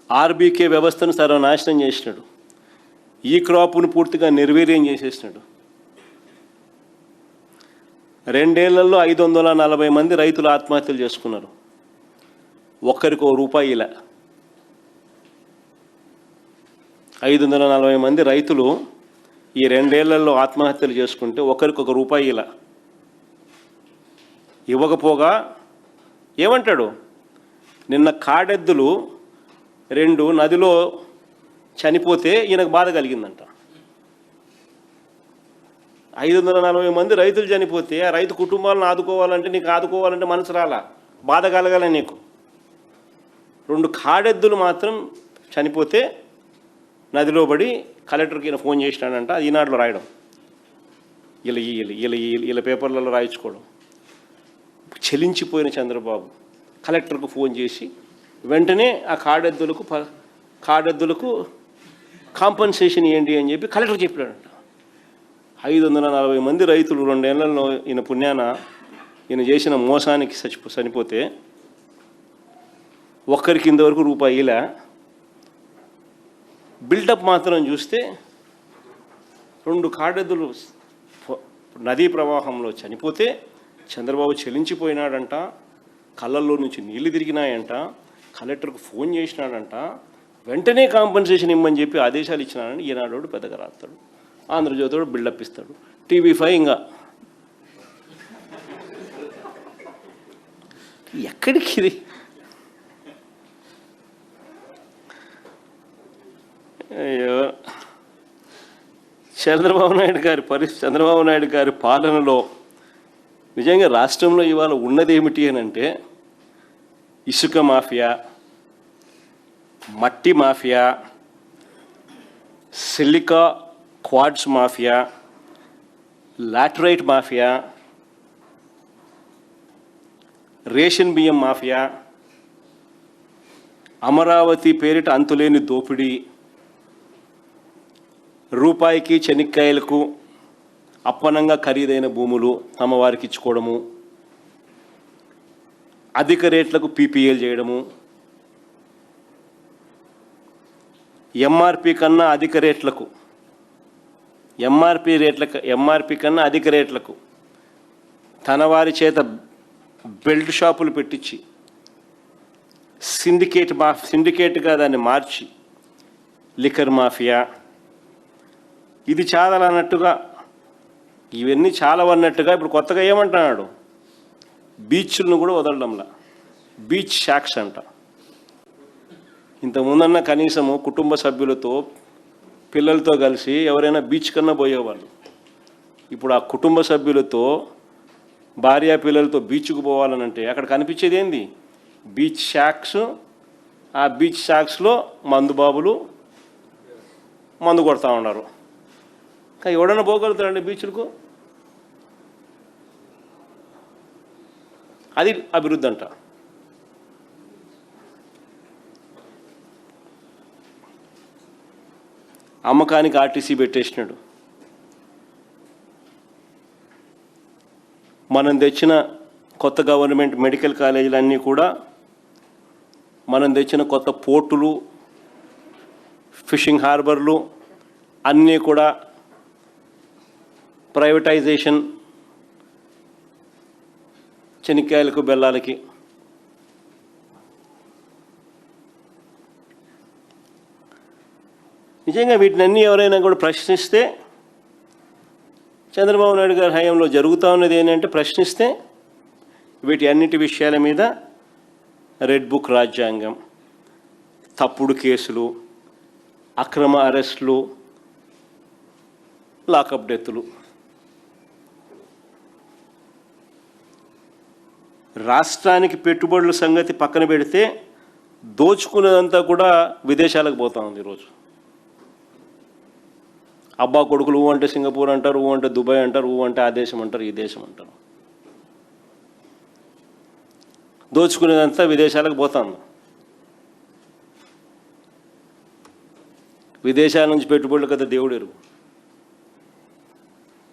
RBK వ్యవస్థను సర్వనాశనం చేసినాడు. ఈ క్రాప్ను పూర్తిగా నిర్వీర్యం చేసేసినాడు. 2 ఏళ్లలో 540 మంది రైతులు ఆత్మహత్యలు చేసుకున్నారు. ఒక్కరికి ₹1 ఇలా. 540 మంది రైతులు ఈ 2 ఏళ్లలో ఆత్మహత్యలు చేసుకుంటే ఒకరికి ₹1 ఇలా. ఇవ్వకపోగా ఏమంటాడు, నిన్న కాడెద్దులు 2 నదిలో చనిపోతే ఈయనకు బాధ కలిగిందంట. 540 మంది రైతులు చనిపోతే ఆ రైతు కుటుంబాలను ఆదుకోవాలంటే, నీకు ఆదుకోవాలంటే మనసు రాలా, బాధ కలగాల నీకు. 2 కాడెద్దులు మాత్రం చనిపోతే నదిలో పడి కలెక్టర్కి ఈయన ఫోన్ చేసినాడంట. అది ఈనాడులో రాయడం, ఇలా పేపర్లలో రాయించుకోవడం. చెలించిపోయిన చంద్రబాబు కలెక్టర్కు ఫోన్ చేసి వెంటనే ఆ కాడెద్దులకు కాంపన్సేషన్ ఇవ్వండి అని చెప్పి కలెక్టర్ చెప్పాడంట. 540 మంది రైతులు 2 ఏళ్లలో ఈయన పుణ్యాన ఈయన చేసిన మోసానికి చనిపోతే ఒక్కరికి ఇంతవరకు ₹1 ఇలా. బిల్డప్ మాత్రం చూస్తే 2 కాడెద్దులు నదీ ప్రవాహంలో చనిపోతే చంద్రబాబు చెలించిపోయినాడంట, కళ్ళల్లో నుంచి నీళ్లు తిరిగినాయంట, కలెక్టర్కు ఫోన్ చేసినాడంట, వెంటనే కాంపన్సేషన్ ఇమ్మని చెప్పి ఆదేశాలు ఇచ్చినాడని ఈనాడు పెద్దగా రాస్తాడు, ఆంధ్రజ్యోతిడు బిల్డప్ ఇస్తాడు, TV5 ఇంకా ఎక్కడికి ఇది? అయ్యో, చంద్రబాబు నాయుడు గారి పాలనలో నిజంగా రాష్ట్రంలో ఇవాళ ఉన్నది ఏమిటి అని అంటే, ఇసుక మాఫియా, మట్టి mafia, silica quads mafia, laterite mafia, ration బియ్యం మాఫియా, అమరావతి పేరిట అంతులేని దోపిడీ, రూపాయికి చెనిక్కాయలకు అప్పనంగా ఖరీదైన భూములు తమ వారికి ఇచ్చుకోవడము, అధిక రేట్లకు PPL చేయడము, ఎంఆర్పి కన్నా అధిక రేట్లకు తన వారి చేత బెల్ట్ షాపులు పెట్టించి సిండికేట్గా దాన్ని మార్చి లిక్కర్ మాఫియా. ఇది చాలన్నట్టుగా, ఇవన్నీ చాలవన్నట్టుగా ఇప్పుడు కొత్తగా ఏమంటున్నాడు, బీచ్లను కూడా వదలడంలా, బీచ్ షాక్స్ అంట. ఇంతకుముందన్న కనీసము కుటుంబ సభ్యులతో పిల్లలతో కలిసి ఎవరైనా బీచ్ కన్నా పోయేవాళ్ళు. ఇప్పుడు ఆ కుటుంబ సభ్యులతో భార్య పిల్లలతో బీచ్కు పోవాలనంటే అక్కడ కనిపించేది ఏంది, బీచ్ షాక్స్. ఆ బీచ్ షాక్స్లో మందుబాబులు మందు కొడతా ఉన్నారు. కానీ ఎవడన్నా పోగలుగుతారండి బీచ్లకు? అది అభివృద్ధి అంట. అమ్మకానికి ఆర్టీసీ పెట్టేసినాడు. మనం తెచ్చిన కొత్త గవర్నమెంట్ మెడికల్ కాలేజీలన్నీ కూడా, మనం తెచ్చిన కొత్త పోర్టులు, ఫిషింగ్ హార్బర్లు అన్నీ కూడా ప్రైవేటైజేషన్, చెనిక్కాయలకు బెల్లాలకి. నిజంగా వీటినన్నీ ఎవరైనా కూడా ప్రశ్నిస్తే, చంద్రబాబు నాయుడు గారి హయాంలో జరుగుతూ ఉన్నది ఏంటంటే, ప్రశ్నిస్తే వీటి అన్నిటి విషయాల మీద రెడ్ బుక్ రాజ్యాంగం, తప్పుడు కేసులు, అక్రమ అరెస్టులు, లాకప్ డెత్తులు. రాష్ట్రానికి పెట్టుబడుల సంగతి పక్కన పెడితే దోచుకునేదంతా కూడా విదేశాలకు పోతా ఉంది ఈరోజు. అబ్బా కొడుకులు ఊ అంటే సింగపూర్ అంటారు, ఊ అంటే దుబాయ్ అంటారు, ఊ అంటే ఆ దేశం అంటారు, ఈ దేశం అంటారు. దోచుకునేదంతా విదేశాలకు పోతాను. విదేశాల నుంచి పెట్టుబడులు కదా దేవుడు ఎరుగు.